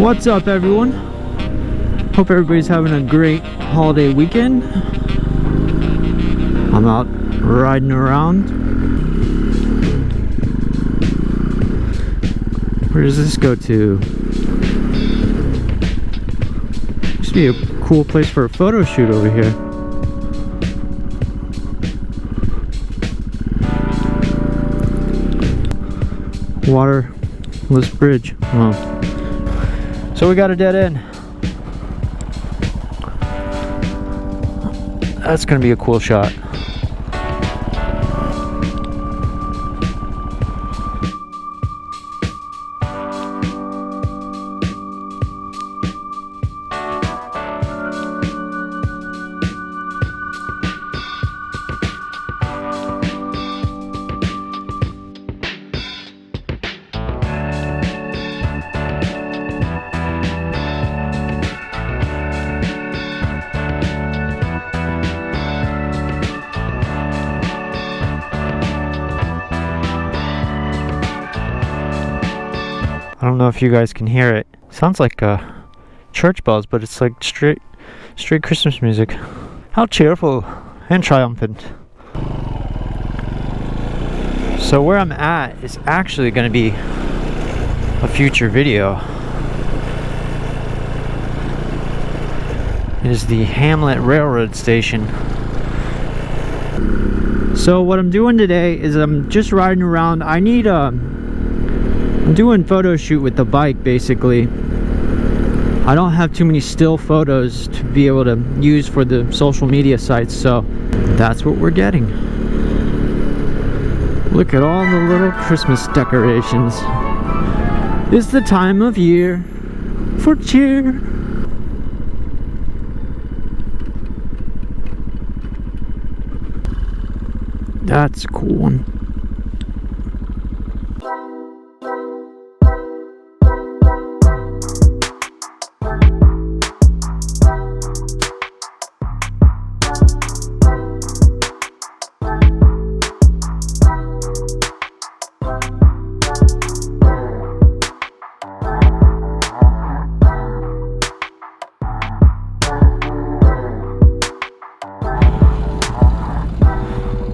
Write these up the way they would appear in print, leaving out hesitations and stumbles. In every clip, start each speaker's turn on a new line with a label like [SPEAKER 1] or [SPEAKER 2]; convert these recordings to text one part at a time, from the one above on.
[SPEAKER 1] What's up, everyone? Hope everybody's having a great holiday weekend. I'm out riding around. Where does this go to? Used to be a cool place for a photo shoot over here. Waterless bridge. Oh. So we got a dead end. That's gonna be a cool shot. I don't know if you guys can hear it. Sounds like church bells, but it's like straight Christmas music. How cheerful and triumphant. So where I'm at is actually going to be a future video. It is the Hamlet Railroad Station. So what I'm doing today is I'm just riding around. I'm doing photo shoot with the bike, basically. I don't have too many still photos to be able to use for the social media sites, so that's what we're getting. Look at all the little Christmas decorations. It's the time of year for cheer. That's a cool one.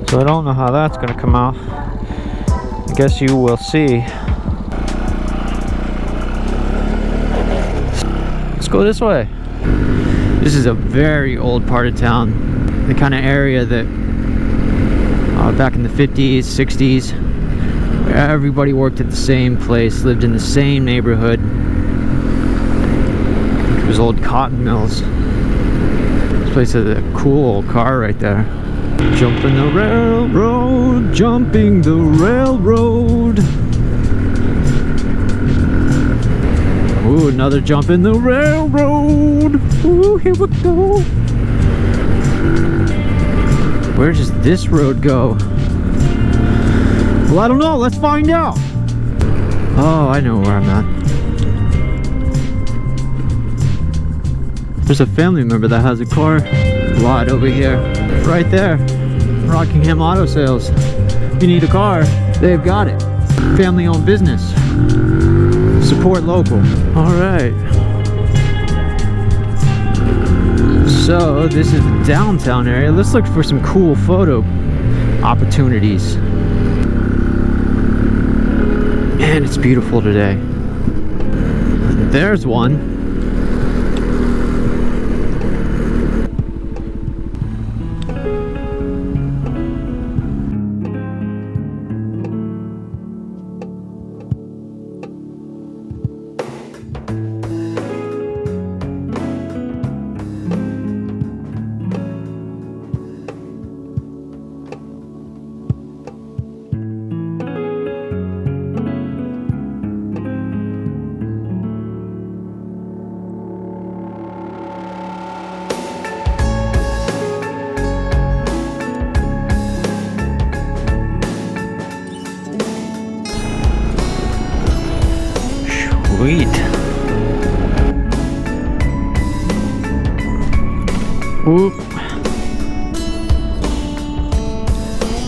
[SPEAKER 1] So I don't know how that's going to come out. I guess you will see. Let's go this way. This is a very old part of town. The kind of area that back in the 50s, 60s, where everybody worked at the same place, lived in the same neighborhood. It was old cotton mills. This place has a cool old car right there. Jumping the railroad, jumping the railroad. Ooh, another jump in the railroad. Ooh, here we go. Where does this road go? Well, I don't know. Let's find out. Oh, I know where I'm at. There's a family member that has a car lot over here. Right there, Rockingham Auto Sales. If you need a car, they've got it. Family-owned business. Support local. All right. So this is the downtown area. Let's look for some cool photo opportunities. Man, it's beautiful today. There's one. Sweet. Oop.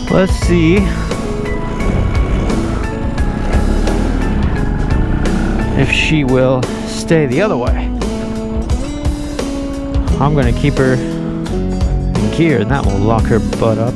[SPEAKER 1] Let's see if she will stay the other way. I'm gonna keep her in gear, and that will lock her butt up.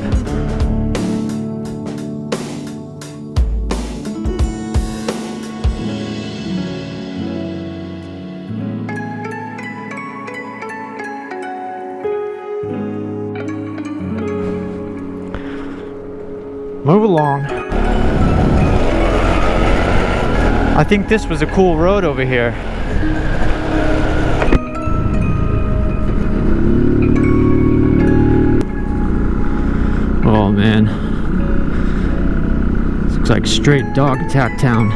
[SPEAKER 1] Move along. I think this was a cool road over here. Oh man. This looks like straight dog attack town.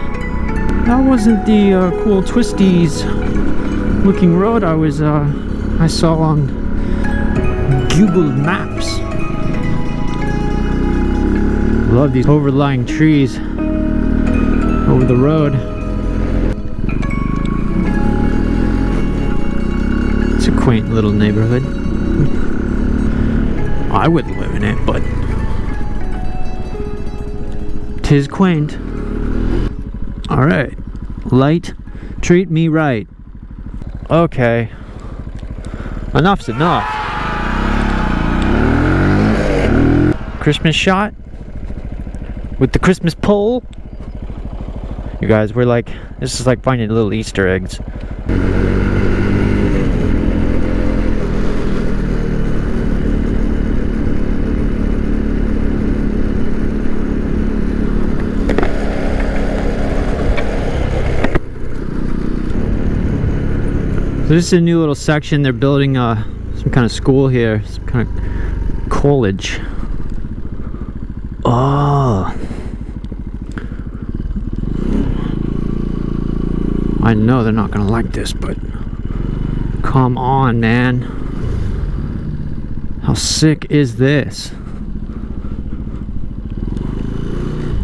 [SPEAKER 1] That wasn't the cool twisties looking road I saw on Google Maps. Love these overlying trees over the road. It's a quaint little neighborhood. I wouldn't live in it, but 'tis quaint. Alright. Light, treat me right. Okay. Enough's enough. Christmas shot with the Christmas pole. You guys, we're like, this is like finding little Easter eggs. So this is a new little section. They're building some kind of school here, some kind of college. Oh, I know they're not gonna like this, but come on, man. How sick is this?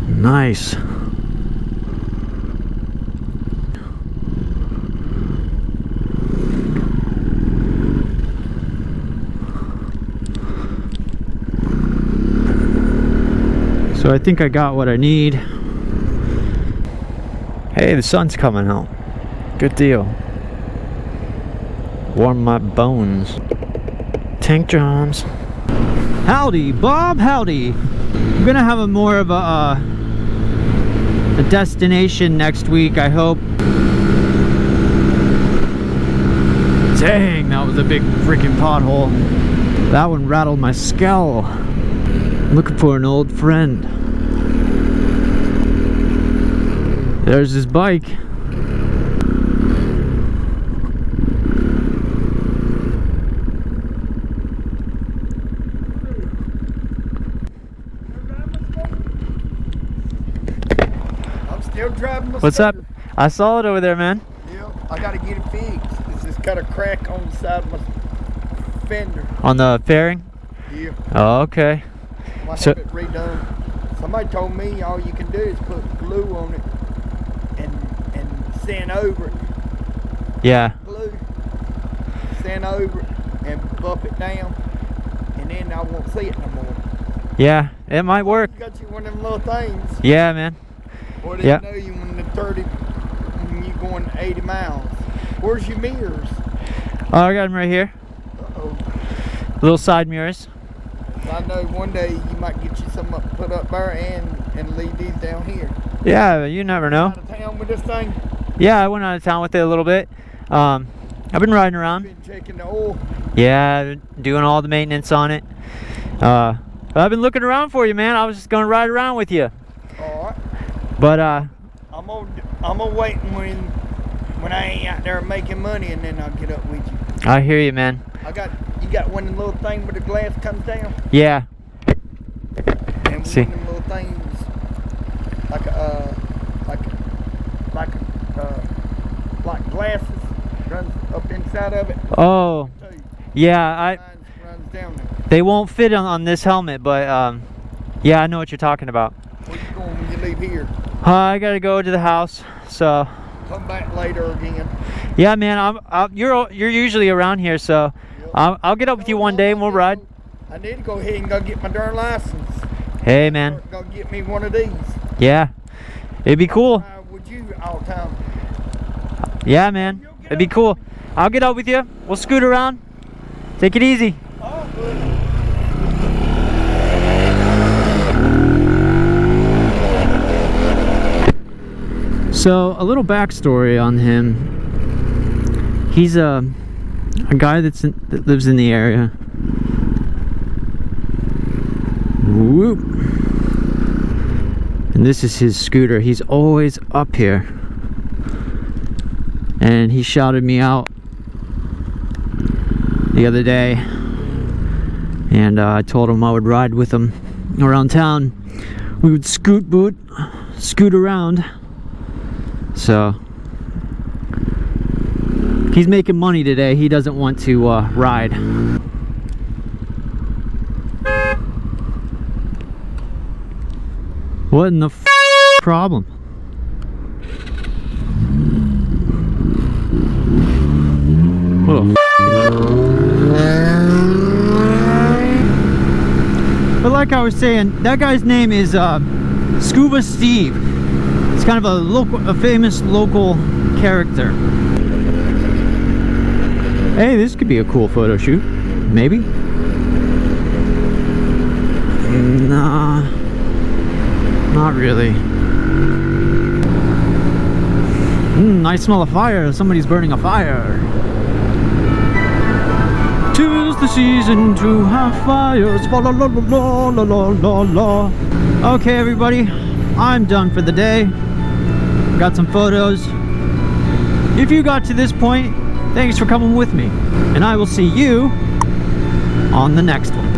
[SPEAKER 1] Nice. So I think I got what I need. Hey, the sun's coming out. Good deal. Warm my bones. Tank drums. Howdy, Bob, howdy. I'm gonna have a more of a destination next week, I hope. Dang, that was a big freaking pothole. That one rattled my skull. Looking for an old friend. There's his bike.
[SPEAKER 2] I'm still driving my
[SPEAKER 1] What's up?
[SPEAKER 2] scooter.
[SPEAKER 1] I saw it over there, man.
[SPEAKER 2] Yeah, I gotta get it fixed. It's just got a crack on the side of my fender.
[SPEAKER 1] On the fairing?
[SPEAKER 2] Yeah.
[SPEAKER 1] Oh, okay.
[SPEAKER 2] I
[SPEAKER 1] So-
[SPEAKER 2] have it redone. Somebody told me all you can do is put glue on it and sand over it.
[SPEAKER 1] Yeah.
[SPEAKER 2] Glue, sand over it, and buff it down, and then I won't see it no more.
[SPEAKER 1] Yeah, it might work.
[SPEAKER 2] You got you one of them little things.
[SPEAKER 1] Yeah, man.
[SPEAKER 2] Or they
[SPEAKER 1] Yeah.
[SPEAKER 2] know you when you're going 80 miles. Where's your mirrors?
[SPEAKER 1] Oh, I got him right here.
[SPEAKER 2] Uh-oh.
[SPEAKER 1] Little side mirrors.
[SPEAKER 2] I know one day you might get you some put up there and leave these down here.
[SPEAKER 1] Yeah, you never know.
[SPEAKER 2] Out of town with this thing.
[SPEAKER 1] Yeah, I went out of town with it a little bit. I've been riding around.
[SPEAKER 2] Been checking the oil.
[SPEAKER 1] Yeah, doing all the maintenance on it. I've been looking around for you, man. I was just gonna ride around with you.
[SPEAKER 2] All right.
[SPEAKER 1] But
[SPEAKER 2] I'm gonna wait when I ain't out there making money, and then I'll get up with you.
[SPEAKER 1] I hear you, man.
[SPEAKER 2] You got one of them little things where the glass comes down.
[SPEAKER 1] Yeah.
[SPEAKER 2] And
[SPEAKER 1] See.
[SPEAKER 2] one of them little things like glasses runs up inside of it.
[SPEAKER 1] Oh,
[SPEAKER 2] Too.
[SPEAKER 1] yeah.
[SPEAKER 2] Runs down there.
[SPEAKER 1] They won't fit on this helmet, but yeah, I know what you're talking about.
[SPEAKER 2] Where you going when you leave here?
[SPEAKER 1] I gotta go to the house, so
[SPEAKER 2] Come back later again.
[SPEAKER 1] yeah, man. You're usually around here, so
[SPEAKER 2] Yep.
[SPEAKER 1] I'll get up with you one day and we'll ride.
[SPEAKER 2] I need to go ahead and go get my darn license.
[SPEAKER 1] Hey, man.
[SPEAKER 2] Go get me one of these.
[SPEAKER 1] Yeah, it'd be cool.
[SPEAKER 2] Would you all the time?
[SPEAKER 1] Yeah, man. It'd be cool. I'll get out with you. We'll scoot around. Take it easy.
[SPEAKER 2] Oh, good.
[SPEAKER 1] So, a little backstory on him. He's a guy that lives in the area. Whoop. And this is his scooter. He's always up here. And he shouted me out the other day. And I told him I would ride with him around town. We would scoot around. So he's making money today. He doesn't want to ride. What in the problem? What But like I was saying, that guy's name is Scuba Steve. It's kind of a famous local character. Hey, this could be a cool photo shoot. Maybe? Nah. Not really. I smell a fire. Somebody's burning a fire. 'Tis the season to have fires. La la la la la la la la. Okay, everybody. I'm done for the day. Got some photos. If you got to this point, thanks for coming with me. And I will see you on the next one.